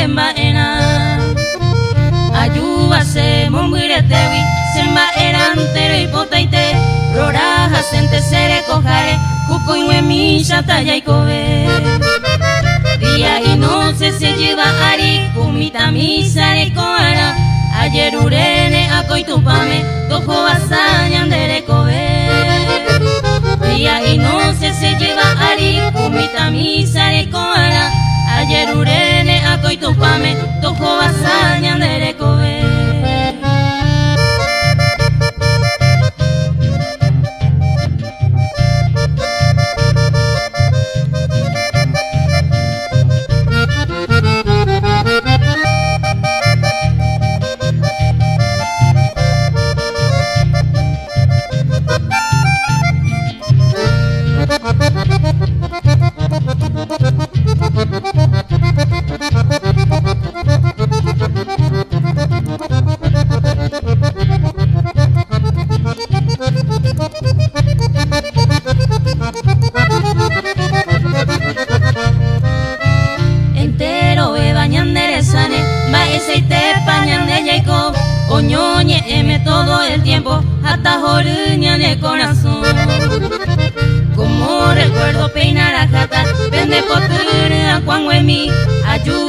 maena ayuba se mumbiretewi semba erantero y potaite rora hacente sere cojare cuco y huemisha talla y cobe día y noche se lleva ari kumita misa de coara ayer urene acoitupame tojo basañan de cobe día y noche se lleva ari kumita misa de coara ayer urene acoitupame tojo basañan de cobe. Entero e bañanderezane va ese y te pañan de Jacob oñoñe eme todo el tiempo hasta joruña en el corazón como recuerdo peinar a jata vende potura cuan mi ayuda